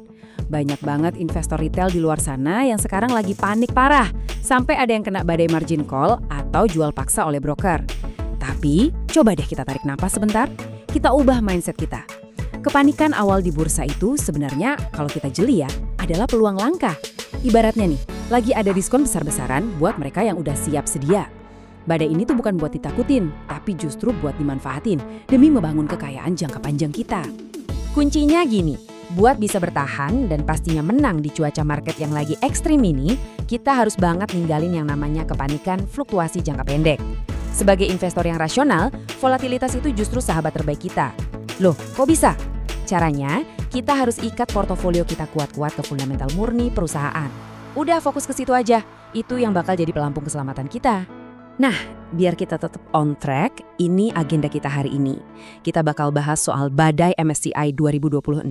Banyak banget investor retail di luar sana yang sekarang lagi panik parah, sampai ada yang kena badai margin call atau jual paksa oleh broker. Tapi, coba deh kita tarik napas sebentar, kita ubah mindset kita. Kepanikan awal di bursa itu sebenarnya, kalau kita jeli ya, adalah peluang langka. Ibaratnya nih, lagi ada diskon besar-besaran buat mereka yang udah siap sedia. Badai ini tuh bukan buat ditakutin, tapi justru buat dimanfaatin demi membangun kekayaan jangka panjang kita. Kuncinya gini, buat bisa bertahan dan pastinya menang di cuaca market yang lagi ekstrim ini, kita harus banget ninggalin yang namanya kepanikan fluktuasi jangka pendek. Sebagai investor yang rasional, volatilitas itu justru sahabat terbaik kita. Loh, kok bisa? Caranya, kita harus ikat portofolio kita kuat-kuat ke fundamental murni perusahaan. Udah fokus ke situ aja, itu yang bakal jadi pelampung keselamatan kita. Nah, biar kita tetap on track, ini agenda kita hari ini. Kita bakal bahas soal badai MSCI 2026,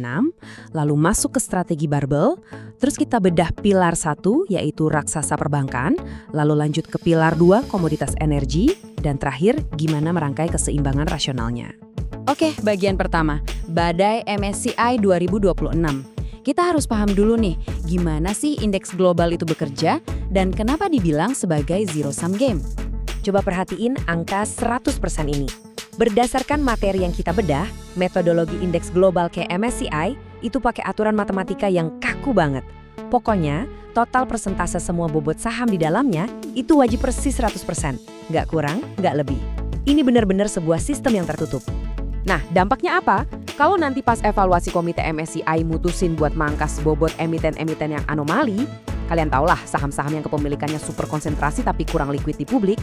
lalu masuk ke strategi barbel, terus kita bedah pilar 1 yaitu raksasa perbankan, lalu lanjut ke pilar 2 komoditas energi, dan terakhir gimana merangkai keseimbangan rasionalnya. Oke, bagian pertama, badai MSCI 2026. Kita harus paham dulu nih, gimana sih indeks global itu bekerja dan kenapa dibilang sebagai zero-sum game. Coba perhatiin angka 100% ini. Berdasarkan materi yang kita bedah, metodologi indeks global kayak MSCI itu pakai aturan matematika yang kaku banget. Pokoknya, total persentase semua bobot saham di dalamnya itu wajib persis 100%. Nggak kurang, nggak lebih. Ini benar-benar sebuah sistem yang tertutup. Nah, dampaknya apa? Kalau nanti pas evaluasi komite MSCI mutusin buat mangkas bobot emiten-emiten yang anomali, kalian tahulah saham-saham yang kepemilikannya super konsentrasi tapi kurang liquid di publik,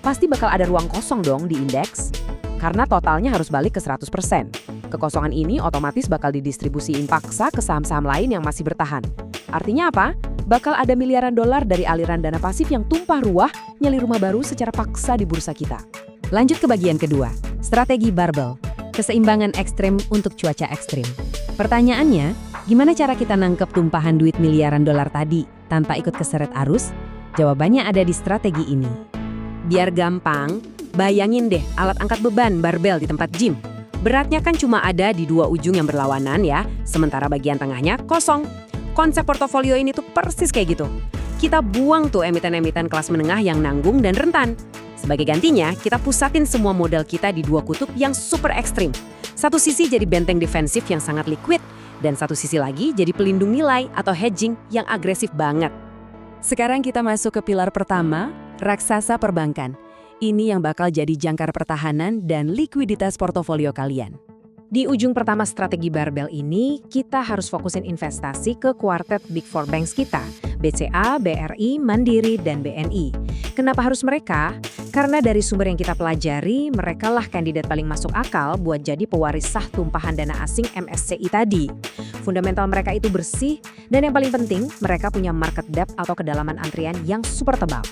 pasti bakal ada ruang kosong dong di indeks. Karena totalnya harus balik ke 100%. Kekosongan ini otomatis bakal didistribusiin paksa ke saham-saham lain yang masih bertahan. Artinya apa? Bakal ada miliaran dolar dari aliran dana pasif yang tumpah ruah nyali rumah baru secara paksa di bursa kita. Lanjut ke bagian kedua, strategi barbel. Keseimbangan ekstrim untuk cuaca ekstrim. Pertanyaannya, gimana cara kita nangkep tumpahan duit miliaran dolar tadi tanpa ikut keseret arus? Jawabannya ada di strategi ini. Biar gampang, bayangin deh alat angkat beban barbel di tempat gym. Beratnya kan cuma ada di dua ujung yang berlawanan ya, sementara bagian tengahnya kosong. Konsep portofolio ini tuh persis kayak gitu. Kita buang tuh emiten-emiten kelas menengah yang nanggung dan rentan. Sebagai gantinya, kita pusatin semua modal kita di dua kutub yang super ekstrim. Satu sisi jadi benteng defensif yang sangat liquid, dan satu sisi lagi jadi pelindung nilai atau hedging yang agresif banget. Sekarang kita masuk ke pilar pertama, raksasa perbankan. Ini yang bakal jadi jangkar pertahanan dan likuiditas portofolio kalian. Di ujung pertama strategi barbel ini, kita harus fokusin investasi ke kuartet Big Four Banks kita, BCA, BRI, Mandiri, dan BNI. Kenapa harus mereka? Karena dari sumber yang kita pelajari, mereka lah kandidat paling masuk akal buat jadi pewaris sah tumpahan dana asing MSCI tadi. Fundamental mereka itu bersih, dan yang paling penting, mereka punya market depth atau kedalaman antrian yang super tebal.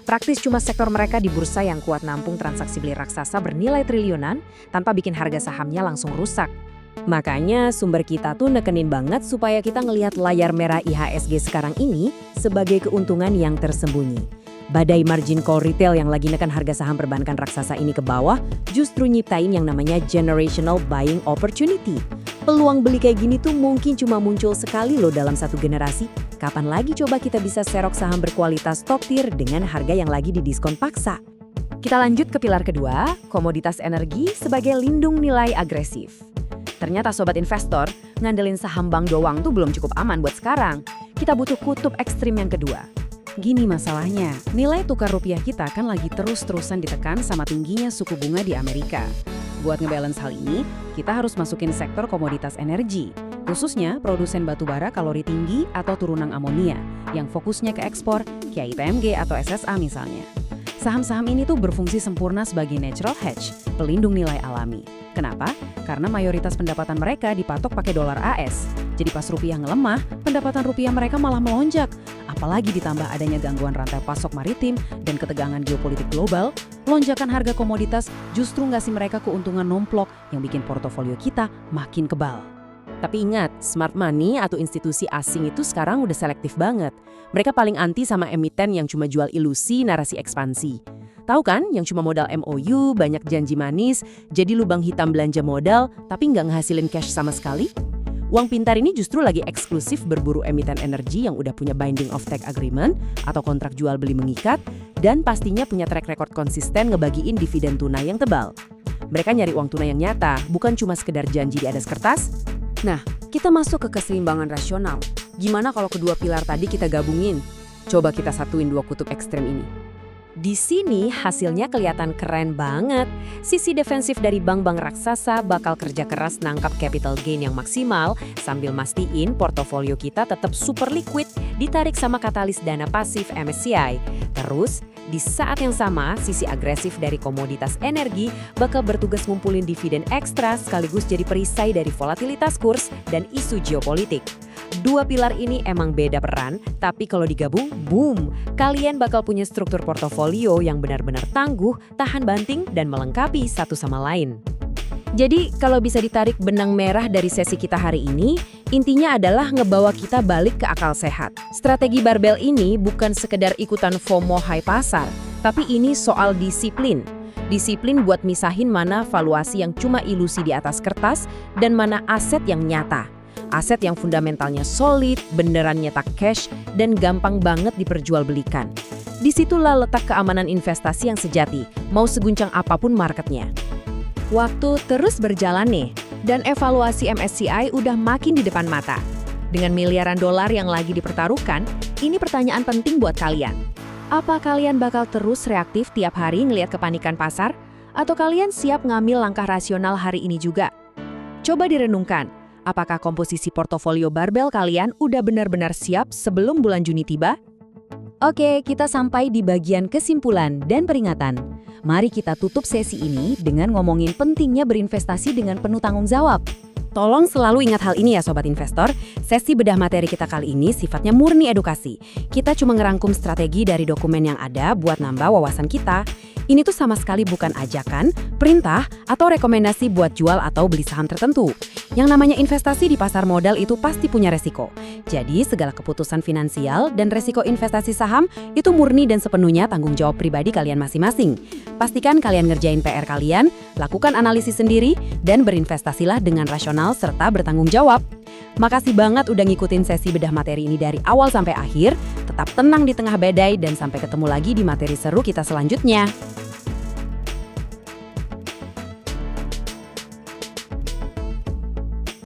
Praktis cuma sektor mereka di bursa yang kuat nampung transaksi beli raksasa bernilai triliunan tanpa bikin harga sahamnya langsung rusak. Makanya sumber kita tuh nekenin banget supaya kita ngelihat layar merah IHSG sekarang ini sebagai keuntungan yang tersembunyi. Badai margin call retail yang lagi neken harga saham perbankan raksasa ini ke bawah justru nyiptain yang namanya generational buying opportunity. Peluang beli kayak gini tuh mungkin cuma muncul sekali loh dalam satu generasi. Kapan lagi coba kita bisa serok saham berkualitas top tier dengan harga yang lagi didiskon paksa? Kita lanjut ke pilar kedua, komoditas energi sebagai lindung nilai agresif. Ternyata sobat investor, ngandelin saham bank doang tuh belum cukup aman buat sekarang. Kita butuh kutub ekstrim yang kedua. Gini masalahnya, nilai tukar rupiah kita kan lagi terus-terusan ditekan sama tingginya suku bunga di Amerika. Buat ngebalance hal ini, kita harus masukin sektor komoditas energi, khususnya produsen batubara kalori tinggi atau turunan amonia, yang fokusnya ke ekspor, kayak IPMG atau SSA misalnya. Saham-saham ini tuh berfungsi sempurna sebagai natural hedge, pelindung nilai alami. Kenapa? Karena mayoritas pendapatan mereka dipatok pakai dolar AS. Jadi pas rupiah ngelemah, pendapatan rupiah mereka malah melonjak. Apalagi ditambah adanya gangguan rantai pasok maritim dan ketegangan geopolitik global, lonjakan harga komoditas justru ngasih mereka keuntungan nomplok yang bikin portofolio kita makin kebal. Tapi ingat, smart money atau institusi asing itu sekarang udah selektif banget. Mereka paling anti sama emiten yang cuma jual ilusi narasi ekspansi. Tahu kan, yang cuma modal MOU, banyak janji manis, jadi lubang hitam belanja modal, tapi nggak ngehasilin cash sama sekali? Uang pintar ini justru lagi eksklusif berburu emiten energi yang udah punya binding offtake agreement atau kontrak jual beli mengikat, dan pastinya punya track record konsisten ngebagiin dividen tunai yang tebal. Mereka nyari uang tunai yang nyata, bukan cuma sekedar janji di atas kertas. Nah, kita masuk ke keseimbangan rasional. Gimana kalau kedua pilar tadi kita gabungin? Coba kita satuin dua kutub ekstrem ini. Di sini hasilnya kelihatan keren banget. Sisi defensif dari bank-bank raksasa bakal kerja keras nangkap capital gain yang maksimal sambil mastiin portofolio kita tetap super liquid ditarik sama katalis dana pasif MSCI. Terus, di saat yang sama, sisi agresif dari komoditas energi bakal bertugas ngumpulin dividen ekstra sekaligus jadi perisai dari volatilitas kurs dan isu geopolitik. Dua pilar ini emang beda peran, tapi kalau digabung, boom! Kalian bakal punya struktur portofolio yang benar-benar tangguh, tahan banting, dan melengkapi satu sama lain. Jadi, kalau bisa ditarik benang merah dari sesi kita hari ini, intinya adalah ngebawa kita balik ke akal sehat. Strategi barbel ini bukan sekedar ikutan FOMO high pasar, tapi ini soal disiplin. Disiplin buat misahin mana valuasi yang cuma ilusi di atas kertas dan mana aset yang nyata. Aset yang fundamentalnya solid, beneran nyetak cash, dan gampang banget diperjualbelikan. Disitulah letak keamanan investasi yang sejati, mau seguncang apapun marketnya. Waktu terus berjalan nih, dan evaluasi MSCI udah makin di depan mata. Dengan miliaran dolar yang lagi dipertaruhkan, ini pertanyaan penting buat kalian. Apa kalian bakal terus reaktif tiap hari ngelihat kepanikan pasar? Atau kalian siap ngambil langkah rasional hari ini juga? Coba direnungkan, apakah komposisi portofolio barbel kalian udah benar-benar siap sebelum bulan Juni tiba? Oke, kita sampai di bagian kesimpulan dan peringatan. Mari kita tutup sesi ini dengan ngomongin pentingnya berinvestasi dengan penuh tanggung jawab. Tolong selalu ingat hal ini ya Sobat Investor, sesi bedah materi kita kali ini sifatnya murni edukasi. Kita cuma ngerangkum strategi dari dokumen yang ada buat nambah wawasan kita. Ini tuh sama sekali bukan ajakan, perintah, atau rekomendasi buat jual atau beli saham tertentu. Yang namanya investasi di pasar modal itu pasti punya resiko. Jadi segala keputusan finansial dan resiko investasi saham itu murni dan sepenuhnya tanggung jawab pribadi kalian masing-masing. Pastikan kalian ngerjain PR kalian, lakukan analisis sendiri, dan berinvestasilah dengan rasional serta bertanggung jawab. Makasih banget udah ngikutin sesi bedah materi ini dari awal sampai akhir. Tetap tenang di tengah badai dan sampai ketemu lagi di materi seru kita selanjutnya.